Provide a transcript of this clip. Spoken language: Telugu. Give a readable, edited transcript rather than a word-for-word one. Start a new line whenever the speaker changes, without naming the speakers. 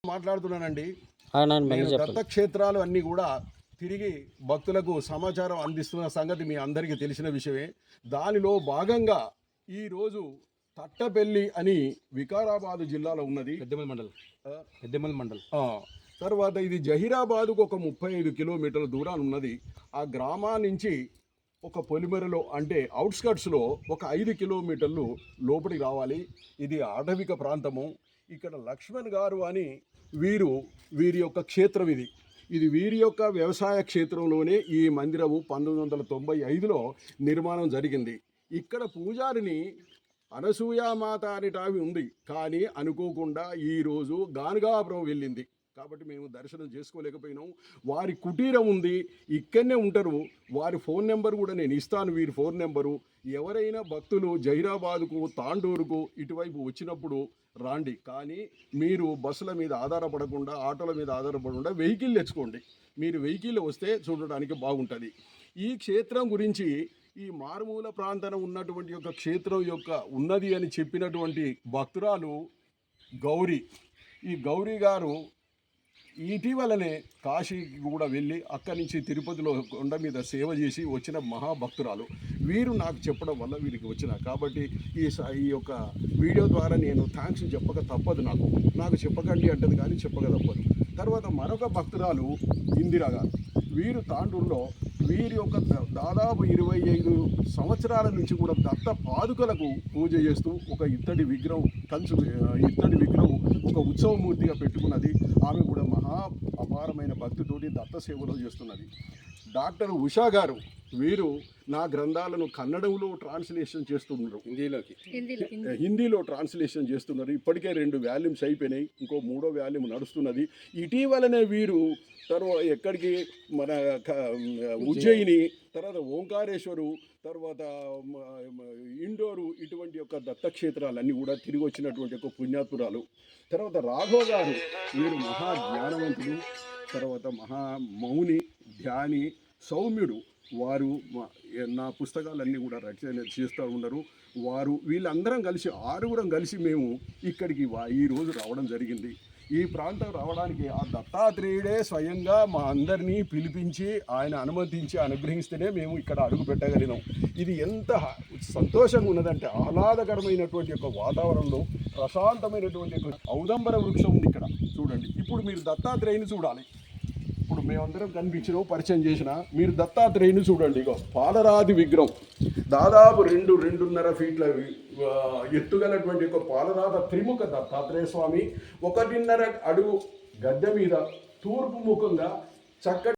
మాట్లాడుతున్నానండి.
నేను
దత్తక్షేత్రాలు అన్నీ కూడా తిరిగి భక్తులకు సమాచారం అందిస్తున్న సంగతి మీ అందరికీ తెలిసిన విషయమే. దానిలో భాగంగా ఈరోజు తట్టపల్లి అని వికారాబాదు జిల్లాలో ఉన్నది.
పెద్దమల్ మండల్.
తర్వాత ఇది జహీరాబాదుకు ఒక 35 కిలోమీటర్ల దూరాన్ని ఉన్నది. ఆ గ్రామం నుంచి ఒక పొలిమెరలో అంటే అవుట్స్కట్స్లో ఒక 5 కిలోమీటర్లు లోపలికి రావాలి. ఇది అటవిక ప్రాంతము. ఇక్కడ లక్ష్మణ్ గారు అని వీరి యొక్క క్షేత్రం ఇది వీరి యొక్క వ్యవసాయ క్షేత్రంలోనే ఈ మందిరము 1995లో నిర్మాణం జరిగింది. ఇక్కడ పూజారిని అనసూయామాత అనేటావి ఉంది, కానీ అనుకోకుండా ఈరోజు గానుగాపురం వెళ్ళింది కాబట్టి మేము దర్శనం చేసుకోలేకపోయినాం. వారి కుటీరం ఉంది, ఇక్కడనే ఉంటారు. వారి ఫోన్ నెంబర్ కూడా నేను ఇస్తాను, వీరి ఫోన్ నెంబరు. ఎవరైనా భక్తులు జహీరాబాద్కు తాండూరుకు ఇటువైపు వచ్చినప్పుడు రాండి, కానీ మీరు బస్సుల మీద ఆధారపడకుండా ఆటోల మీద ఆధారపడకుండా వెహికల్ తెచ్చుకోండి. మీరు వెహికల్ వస్తే చూడడానికి బాగుంటుంది. ఈ క్షేత్రం గురించి ఈ మారుమూల ప్రాంతాన ఉన్నటువంటి యొక్క క్షేత్రం యొక్క ఉన్నది అని చెప్పినటువంటి భక్తురాలు గౌరీ. ఈ గౌరీ గారు ఇటీవలనే కాశీకి కూడా వెళ్ళి అక్కడి నుంచి తిరుపతిలో కొండ మీద సేవ చేసి వచ్చిన మహాభక్తురాలు. వీరు నాకు చెప్పడం వల్ల వీరికి వచ్చిన కాబట్టి ఈ యొక్క వీడియో ద్వారా నేను థ్యాంక్స్ చెప్పక తప్పదు. నాకు చెప్పకండి అంటది కానీ చెప్పక తప్పదు. తర్వాత మరొక భక్తురాలు ఇందిరా గారు. వీరు తాండూరులో వీరి యొక్క దాదాపు 25 సంవత్సరాల నుంచి కూడా దత్త పాదుకలకు పూజ చేస్తూ ఒక ఇత్తడి విగ్రహం ఒక ఉత్సవమూర్తిగా పెట్టుకున్నది. ఆమె కూడా మహా అపారమైన భక్తితోటి దత్త సేవలో చేస్తున్నది. డాక్టర్ ఉషా గారు, వీరు నా గ్రంథాలను కన్నడంలో ట్రాన్స్లేషన్ చేస్తున్నారు, హిందీలో ట్రాన్స్లేషన్ చేస్తున్నారు. ఇప్పటికే 2 వాల్యూమ్స్ అయిపోయినాయి, ఇంకో 3వ వాల్యూమ్ నడుస్తున్నది. ఇటీవలనే వీరు తర్వాత ఎక్కడికి మన ఉజ్జయిని, తర్వాత ఓంకారేశ్వరు, తర్వాత ఇండోరు, ఇటువంటి యొక్క దత్తక్షేత్రాలన్నీ కూడా తిరిగి వచ్చినటువంటి ఒక పుణ్యాత్పురాలు. తర్వాత రాఘవ గారు, వీరు మహా జ్ఞానవంతులు, తర్వాత మహా మౌని, ధ్యాని, సౌమ్యుడు. వారు నా పుస్తకాలన్నీ కూడా రచన చేస్తూ ఉన్నారు. వీళ్ళందరం కలిసి 6గురం కలిసి మేము ఇక్కడికి ఈరోజు రావడం జరిగింది. ఈ ప్రాంతం రావడానికి ఆ దత్తాత్రేయుడే స్వయంగా మా అందరినీ పిలిపించి ఆయన అనుమతించి అనుగ్రహిస్తేనే మేము ఇక్కడ అడుగు పెట్టగలిగినాం. ఇది ఎంత సంతోషంగా ఉన్నదంటే ఆహ్లాదకరమైనటువంటి యొక్క వాతావరణంలో ప్రశాంతమైనటువంటి ఔదంబర వృక్షం ఉంది ఇక్కడ చూడండి. ఇప్పుడు మీరు దత్తాత్రేయుని చూడాలి. ఇప్పుడు మేమందరం కనిపించిన పరిచయం చేసిన మీరు దత్తాత్రేయుని చూడండి. ఇగో పాలరాతి విగ్రహం, దాదాపు 2-2.5 ఫీట్ల ఎత్తుగలటువంటి ఒక పాలరాత త్రిముఖ దత్తాత్రేయ స్వామి. 1.5 అడుగు గద్దె మీద తూర్పు ముఖంగా చక్కటి